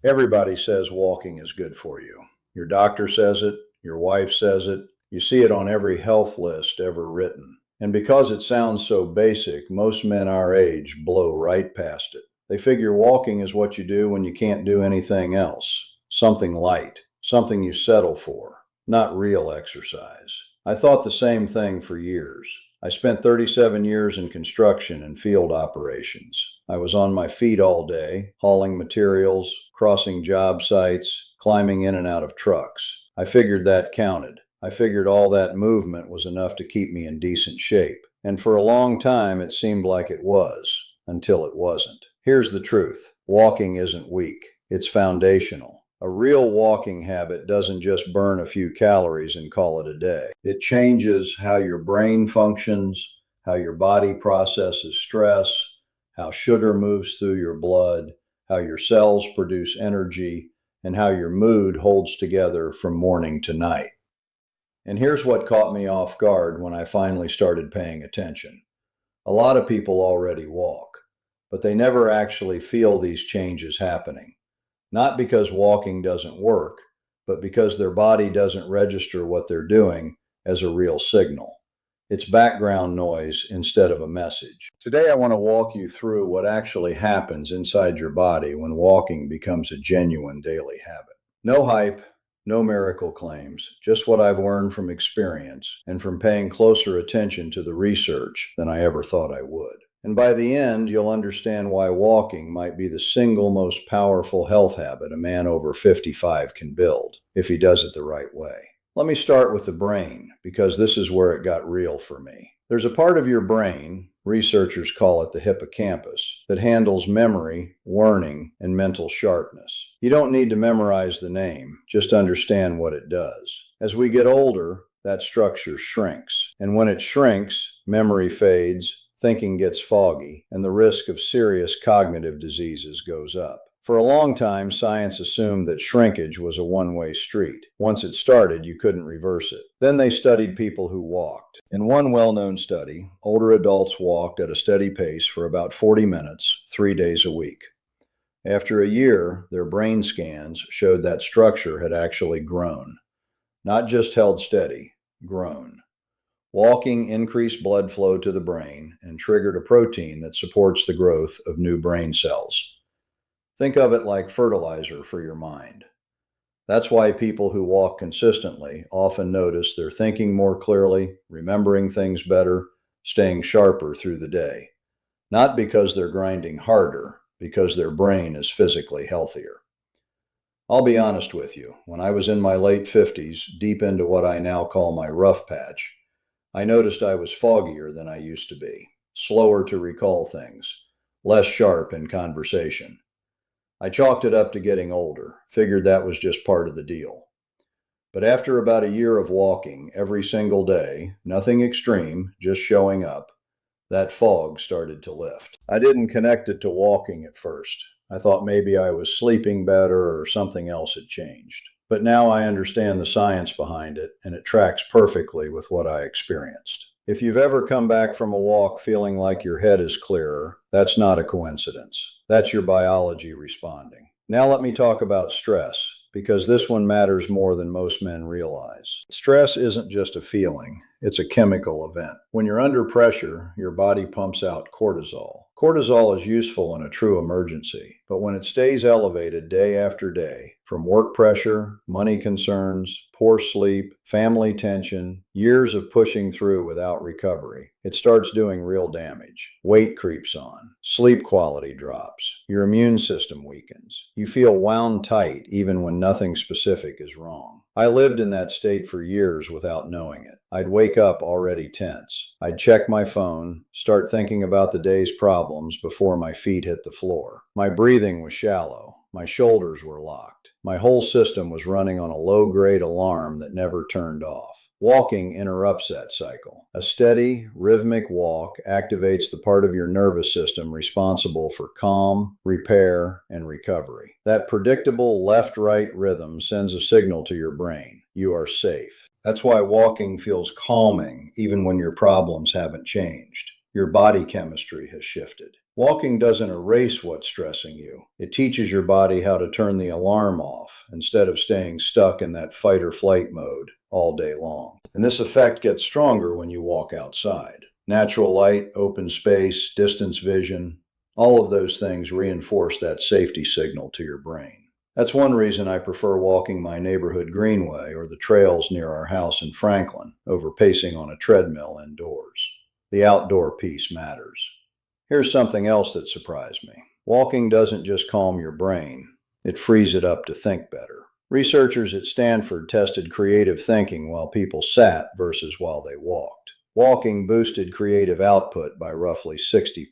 Everybody says walking is good for you. Your doctor says it, your wife says it, you see it on every health list ever written. And because it sounds so basic, most men our age blow right past it. They figure walking is what you do when you can't do anything else. Something light, something you settle for, not real exercise. I thought the same thing for years. I spent 37 years in construction and field operations. I was on my feet all day, hauling materials, crossing job sites, climbing in and out of trucks. I figured that counted. I figured all that movement was enough to keep me in decent shape. And for a long time, it seemed like it was, until it wasn't. Here's the truth. Walking isn't weak. It's foundational. A real walking habit doesn't just burn a few calories and call it a day. It changes how your brain functions, how your body processes stress, how sugar moves through your blood, how your cells produce energy, and how your mood holds together from morning to night. And here's what caught me off guard when I finally started paying attention. A lot of people already walk, but they never actually feel these changes happening. Not because walking doesn't work, but because their body doesn't register what they're doing as a real signal. It's background noise instead of a message. Today, I want to walk you through what actually happens inside your body when walking becomes a genuine daily habit. No hype, no miracle claims, just what I've learned from experience and from paying closer attention to the research than I ever thought I would. And by the end, you'll understand why walking might be the single most powerful health habit a man over 55 can build, if he does it the right way. Let me start with the brain, because this is where it got real for me. There's a part of your brain, researchers call it the hippocampus, that handles memory, learning, and mental sharpness. You don't need to memorize the name, just understand what it does. As we get older, that structure shrinks. And when it shrinks, memory fades, thinking gets foggy, and the risk of serious cognitive diseases goes up. For a long time, science assumed that shrinkage was a one-way street. Once it started, you couldn't reverse it. Then they studied people who walked. In one well-known study, older adults walked at a steady pace for about 40 minutes, 3 days a week. After a year, their brain scans showed that structure had actually grown. Not just held steady, grown. Walking increased blood flow to the brain and triggered a protein that supports the growth of new brain cells. Think of it like fertilizer for your mind. That's why people who walk consistently often notice they're thinking more clearly, remembering things better, staying sharper through the day. Not because they're grinding harder, because their brain is physically healthier. I'll be honest with you, when I was in my late 50s, deep into what I now call my rough patch, I noticed I was foggier than I used to be, slower to recall things, less sharp in conversation. I chalked it up to getting older, figured that was just part of the deal. But after about a year of walking every single day, nothing extreme, just showing up, that fog started to lift. I didn't connect it to walking at first. I thought maybe I was sleeping better or something else had changed. But now I understand the science behind it, and it tracks perfectly with what I experienced. If you've ever come back from a walk feeling like your head is clearer, that's not a coincidence. That's your biology responding. Now let me talk about stress, because this one matters more than most men realize. Stress isn't just a feeling, it's a chemical event. When you're under pressure, your body pumps out cortisol. Cortisol is useful in a true emergency, but when it stays elevated day after day, from work pressure, money concerns, poor sleep, family tension, years of pushing through without recovery, it starts doing real damage. Weight creeps on, sleep quality drops, your immune system weakens. You feel wound tight even when nothing specific is wrong. I lived in that state for years without knowing it. I'd wake up already tense. I'd check my phone, start thinking about the day's problems before my feet hit the floor. My breathing was shallow. My shoulders were locked. My whole system was running on a low-grade alarm that never turned off. Walking interrupts that cycle. A steady, rhythmic walk activates the part of your nervous system responsible for calm, repair, and recovery. That predictable left-right rhythm sends a signal to your brain. You are safe. That's why walking feels calming even when your problems haven't changed. Your body chemistry has shifted. Walking doesn't erase what's stressing you. It teaches your body how to turn the alarm off instead of staying stuck in that fight or flight mode all day long. And this effect gets stronger when you walk outside. Natural light, open space, distance vision, all of those things reinforce that safety signal to your brain. That's one reason I prefer walking my neighborhood greenway or the trails near our house in Franklin over pacing on a treadmill indoors. The outdoor piece matters. Here's something else that surprised me. Walking doesn't just calm your brain, it frees it up to think better. Researchers at Stanford tested creative thinking while people sat versus while they walked. Walking boosted creative output by roughly 60%.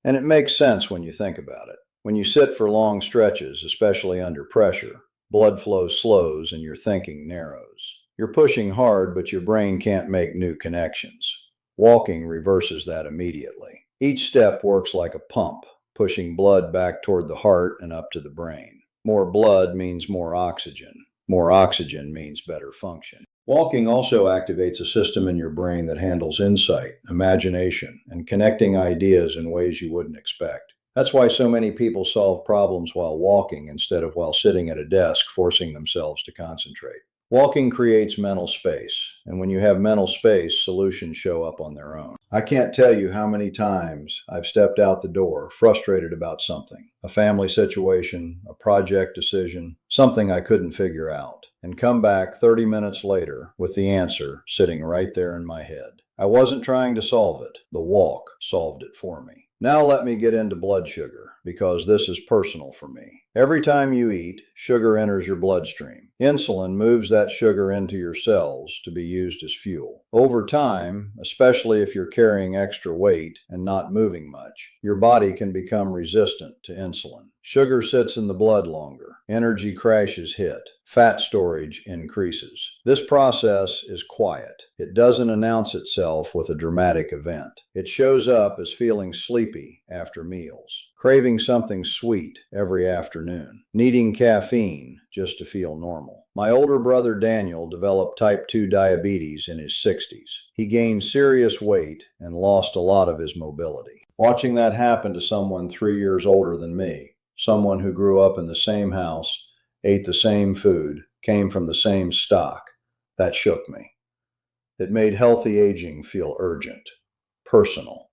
And it makes sense when you think about it. When you sit for long stretches, especially under pressure, blood flow slows and your thinking narrows. You're pushing hard, but your brain can't make new connections. Walking reverses that immediately. Each step works like a pump, pushing blood back toward the heart and up to the brain. More blood means more oxygen. More oxygen means better function. Walking also activates a system in your brain that handles insight, imagination, and connecting ideas in ways you wouldn't expect. That's why so many people solve problems while walking instead of while sitting at a desk forcing themselves to concentrate. Walking creates mental space, and when you have mental space, solutions show up on their own. I can't tell you how many times I've stepped out the door frustrated about something, a family situation, a project decision, something I couldn't figure out, and come back 30 minutes later with the answer sitting right there in my head. I wasn't trying to solve it. The walk solved it for me. Now let me get into blood sugar, because this is personal for me. Every time you eat, sugar enters your bloodstream. Insulin moves that sugar into your cells to be used as fuel. Over time, especially if you're carrying extra weight and not moving much, your body can become resistant to insulin. Sugar sits in the blood longer. Energy crashes hit. Fat storage increases. This process is quiet. It doesn't announce itself with a dramatic event. It shows up as feeling sleepy after meals, craving something sweet every afternoon, needing caffeine just to feel normal. My older brother Daniel developed type 2 diabetes in his 60s. He gained serious weight and lost a lot of his mobility. Watching that happen to someone 3 years older than me, someone who grew up in the same house, ate the same food, came from the same stock, that shook me. It made healthy aging feel urgent, personal,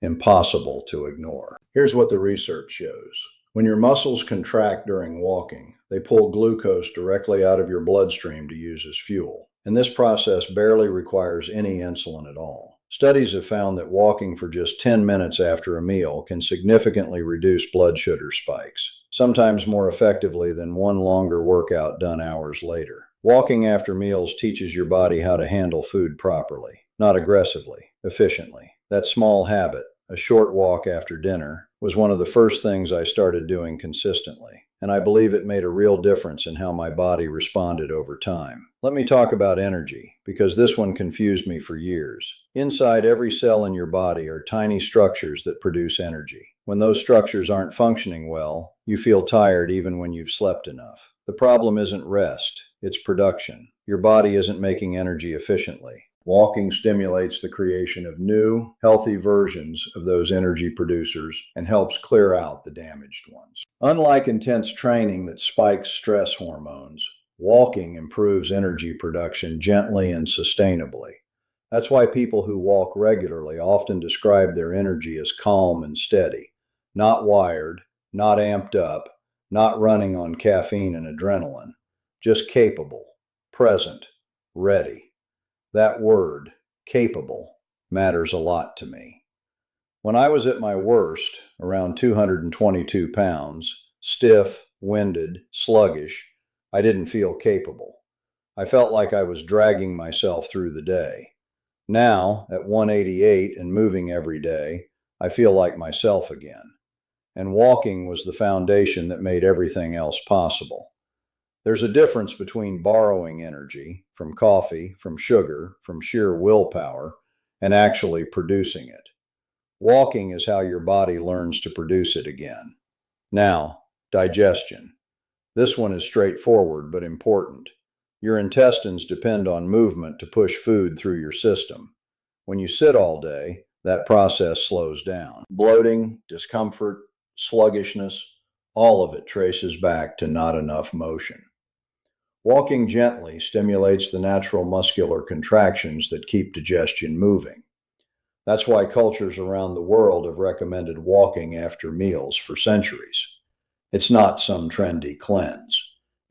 impossible to ignore. Here's what the research shows. When your muscles contract during walking, they pull glucose directly out of your bloodstream to use as fuel. And this process barely requires any insulin at all. Studies have found that walking for just 10 minutes after a meal can significantly reduce blood sugar spikes, sometimes more effectively than one longer workout done hours later. Walking after meals teaches your body how to handle food properly, not aggressively, efficiently. That small habit, a short walk after dinner, was one of the first things I started doing consistently, and I believe it made a real difference in how my body responded over time. Let me talk about energy, because this one confused me for years. Inside every cell in your body are tiny structures that produce energy. When those structures aren't functioning well, you feel tired even when you've slept enough. The problem isn't rest, it's production. Your body isn't making energy efficiently. Walking stimulates the creation of new, healthy versions of those energy producers and helps clear out the damaged ones. Unlike intense training that spikes stress hormones, walking improves energy production gently and sustainably. That's why people who walk regularly often describe their energy as calm and steady, not wired, not amped up, not running on caffeine and adrenaline, just capable, present, ready. That word, capable, matters a lot to me. When I was at my worst, around 222 pounds, stiff, winded, sluggish, I didn't feel capable. I felt like I was dragging myself through the day. Now, at 188 and moving every day, I feel like myself again. And walking was the foundation that made everything else possible. There's a difference between borrowing energy from coffee, from sugar, from sheer willpower, and actually producing it. Walking is how your body learns to produce it again. Now, digestion. This one is straightforward but important. Your intestines depend on movement to push food through your system. When you sit all day, that process slows down. Bloating, discomfort, sluggishness, all of it traces back to not enough motion. Walking gently stimulates the natural muscular contractions that keep digestion moving. That's why cultures around the world have recommended walking after meals for centuries. It's not some trendy cleanse.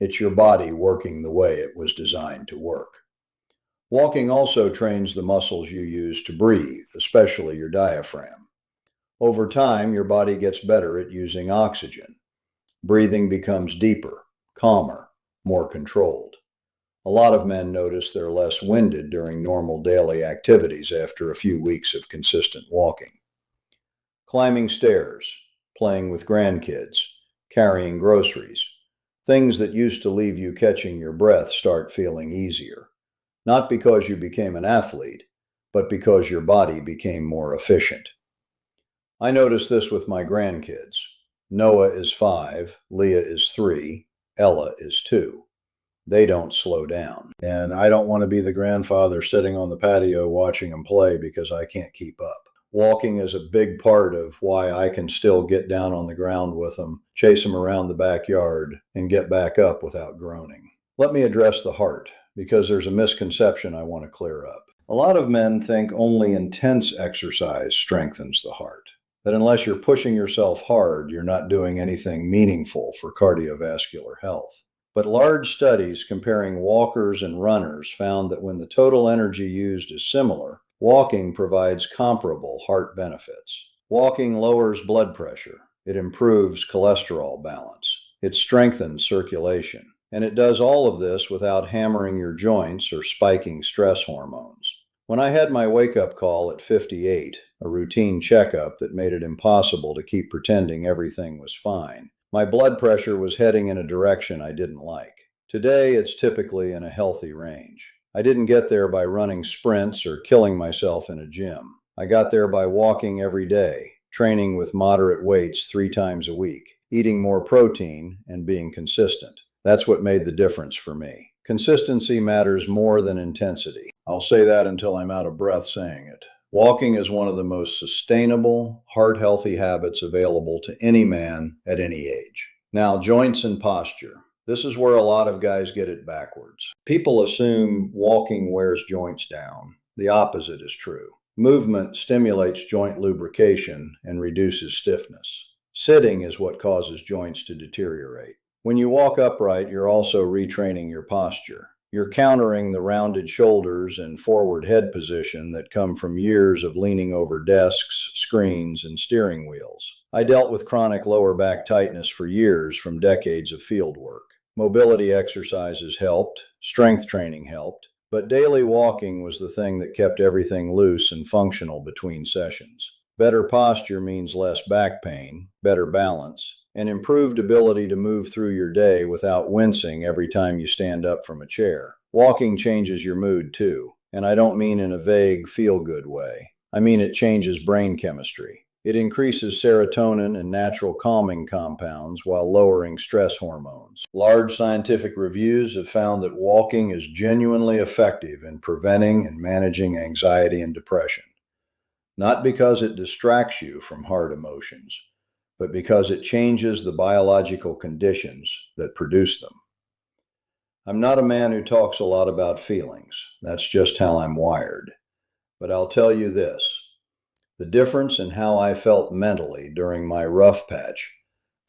It's your body working the way it was designed to work. Walking also trains the muscles you use to breathe, especially your diaphragm. Over time, your body gets better at using oxygen. Breathing becomes deeper, calmer, more controlled. A lot of men notice they're less winded during normal daily activities after a few weeks of consistent walking. Climbing stairs, playing with grandkids, carrying groceries, things that used to leave you catching your breath start feeling easier. Not because you became an athlete, but because your body became more efficient. I notice this with my grandkids. Noah is 5, Leah is 3, Ella is 2. They don't slow down. And I don't want to be the grandfather sitting on the patio watching them play because I can't keep up. Walking is a big part of why I can still get down on the ground with them, chase them around the backyard, and get back up without groaning. Let me address the heart, because there's a misconception I want to clear up. A lot of men think only intense exercise strengthens the heart. That unless you're pushing yourself hard, you're not doing anything meaningful for cardiovascular health. But large studies comparing walkers and runners found that when the total energy used is similar, walking provides comparable heart benefits. Walking lowers blood pressure. It improves cholesterol balance. It strengthens circulation. And it does all of this without hammering your joints or spiking stress hormones. When I had my wake-up call at 58, a routine checkup that made it impossible to keep pretending everything was fine, my blood pressure was heading in a direction I didn't like. Today, it's typically in a healthy range. I didn't get there by running sprints or killing myself in a gym. I got there by walking every day, training with moderate weights 3 times a week, eating more protein, and being consistent. That's what made the difference for me. Consistency matters more than intensity. I'll say that until I'm out of breath saying it. Walking is one of the most sustainable, heart-healthy habits available to any man at any age. Now, joints and posture. This is where a lot of guys get it backwards. People assume walking wears joints down. The opposite is true. Movement stimulates joint lubrication and reduces stiffness. Sitting is what causes joints to deteriorate. When you walk upright, you're also retraining your posture. You're countering the rounded shoulders and forward head position that come from years of leaning over desks, screens, and steering wheels. I dealt with chronic lower back tightness for years from decades of field work. Mobility exercises helped, strength training helped, but daily walking was the thing that kept everything loose and functional between sessions. Better posture means less back pain, better balance, and improved ability to move through your day without wincing every time you stand up from a chair. Walking changes your mood too, and I don't mean in a vague, feel-good way. I mean it changes brain chemistry. It increases serotonin and natural calming compounds while lowering stress hormones. Large scientific reviews have found that walking is genuinely effective in preventing and managing anxiety and depression. Not because it distracts you from hard emotions, but because it changes the biological conditions that produce them. I'm not a man who talks a lot about feelings. That's just how I'm wired. But I'll tell you this. The difference in how I felt mentally during my rough patch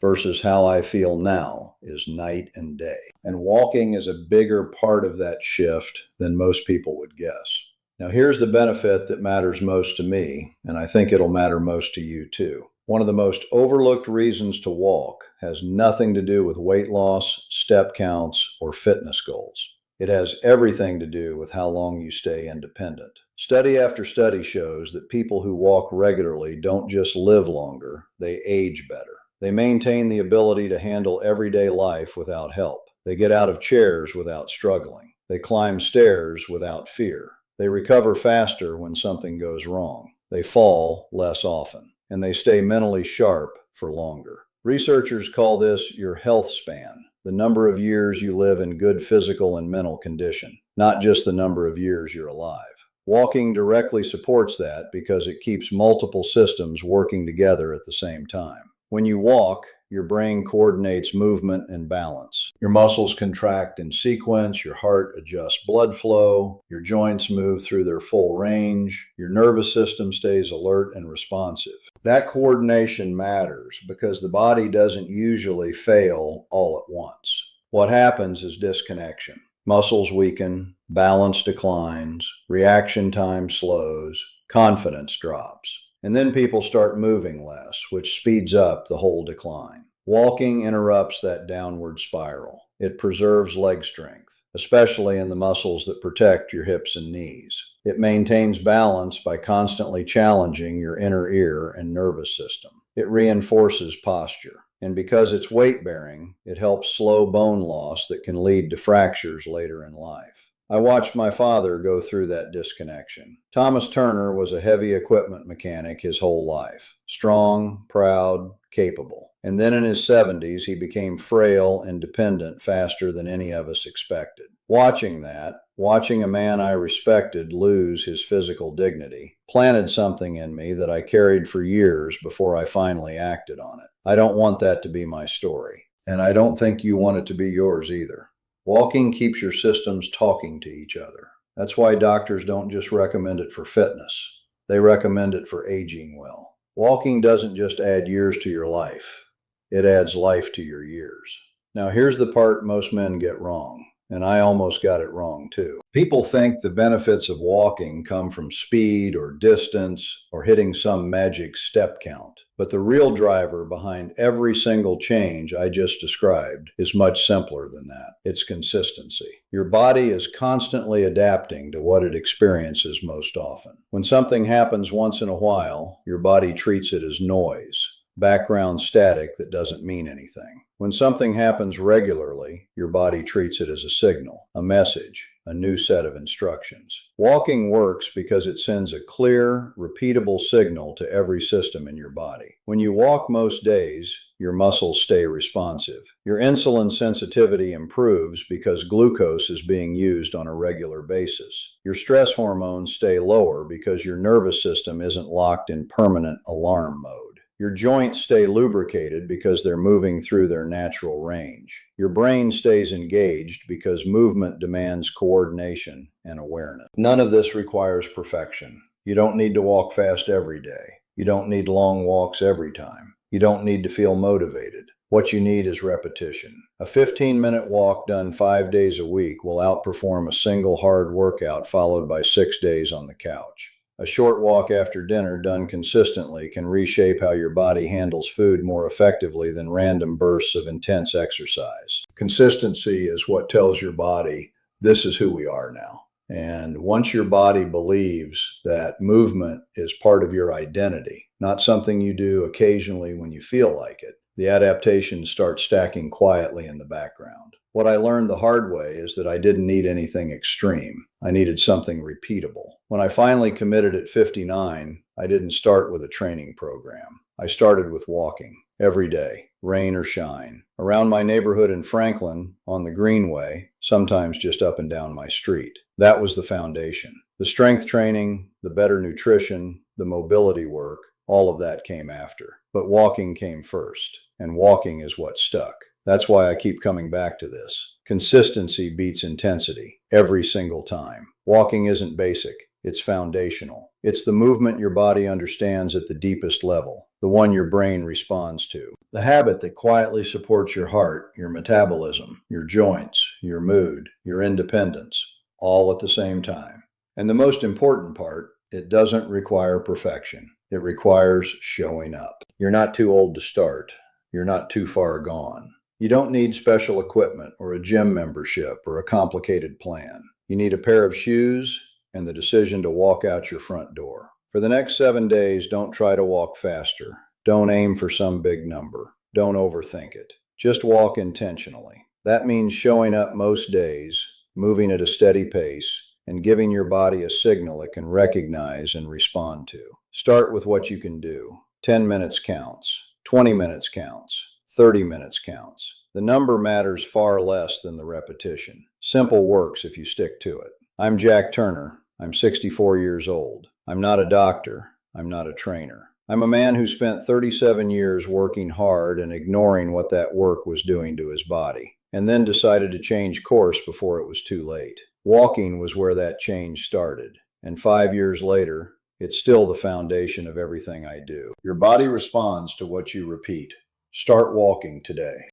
versus how I feel now is night and day. And walking is a bigger part of that shift than most people would guess. Now here's the benefit that matters most to me, and I think it'll matter most to you too. One of the most overlooked reasons to walk has nothing to do with weight loss, step counts, or fitness goals. It has everything to do with how long you stay independent. Study after study shows that people who walk regularly don't just live longer, they age better. They maintain the ability to handle everyday life without help. They get out of chairs without struggling. They climb stairs without fear. They recover faster when something goes wrong. They fall less often. And they stay mentally sharp for longer. Researchers call this your health span, the number of years you live in good physical and mental condition, not just the number of years you're alive. Walking directly supports that because it keeps multiple systems working together at the same time. When you walk, your brain coordinates movement and balance. Your muscles contract in sequence, your heart adjusts blood flow, your joints move through their full range, your nervous system stays alert and responsive. That coordination matters because the body doesn't usually fail all at once. What happens is disconnection. Muscles weaken, balance declines, reaction time slows, confidence drops. And then people start moving less, which speeds up the whole decline. Walking interrupts that downward spiral. It preserves leg strength, especially in the muscles that protect your hips and knees. It maintains balance by constantly challenging your inner ear and nervous system. It reinforces posture. And because it's weight-bearing, it helps slow bone loss that can lead to fractures later in life. I watched my father go through that disconnection. Thomas Turner was a heavy equipment mechanic his whole life. Strong, proud, capable. And then in his 70s, he became frail and dependent faster than any of us expected. Watching a man I respected lose his physical dignity, planted something in me that I carried for years before I finally acted on it. I don't want that to be my story. And I don't think you want it to be yours either. Walking keeps your systems talking to each other. That's why doctors don't just recommend it for fitness. They recommend it for aging well. Walking doesn't just add years to your life. It adds life to your years. Now here's the part most men get wrong, and I almost got it wrong too. People think the benefits of walking come from speed or distance or hitting some magic step count. But the real driver behind every single change I just described is much simpler than that. It's consistency. Your body is constantly adapting to what it experiences most often. When something happens once in a while, your body treats it as noise, background static that doesn't mean anything. When something happens regularly, your body treats it as a signal, a message, a new set of instructions. Walking works because it sends a clear, repeatable signal to every system in your body. When you walk most days, your muscles stay responsive. Your insulin sensitivity improves because glucose is being used on a regular basis. Your stress hormones stay lower because your nervous system isn't locked in permanent alarm mode. Your joints stay lubricated because they're moving through their natural range. Your brain stays engaged because movement demands coordination and awareness. None of this requires perfection. You don't need to walk fast every day. You don't need long walks every time. You don't need to feel motivated. What you need is repetition. A 15-minute walk done 5 days a week will outperform a single hard workout followed by 6 days on the couch. A short walk after dinner done consistently can reshape how your body handles food more effectively than random bursts of intense exercise. Consistency is what tells your body, this is who we are now. And once your body believes that movement is part of your identity, not something you do occasionally when you feel like it, the adaptations start stacking quietly in the background. What I learned the hard way is that I didn't need anything extreme. I needed something repeatable. When I finally committed at 59, I didn't start with a training program. I started with walking every day, rain or shine, around my neighborhood in Franklin, on the Greenway, sometimes just up and down my street. That was the foundation. The strength training, the better nutrition, the mobility work, all of that came after. But walking came first, and walking is what stuck. That's why I keep coming back to this. Consistency beats intensity every single time. Walking isn't basic, it's foundational. It's the movement your body understands at the deepest level, the one your brain responds to. The habit that quietly supports your heart, your metabolism, your joints, your mood, your independence, all at the same time. And the most important part, it doesn't require perfection. It requires showing up. You're not too old to start. You're not too far gone. You don't need special equipment or a gym membership or a complicated plan. You need a pair of shoes and the decision to walk out your front door. For the next 7 days, don't try to walk faster. Don't aim for some big number. Don't overthink it. Just walk intentionally. That means showing up most days, moving at a steady pace, and giving your body a signal it can recognize and respond to. Start with what you can do. 10 minutes counts. 20 minutes counts. 30 minutes counts. The number matters far less than the repetition. Simple works if you stick to it. I'm Jack Turner. I'm 64 years old. I'm not a doctor. I'm not a trainer. I'm a man who spent 37 years working hard and ignoring what that work was doing to his body, and then decided to change course before it was too late. Walking was where that change started, and 5 years later, it's still the foundation of everything I do. Your body responds to what you repeat. Start walking today.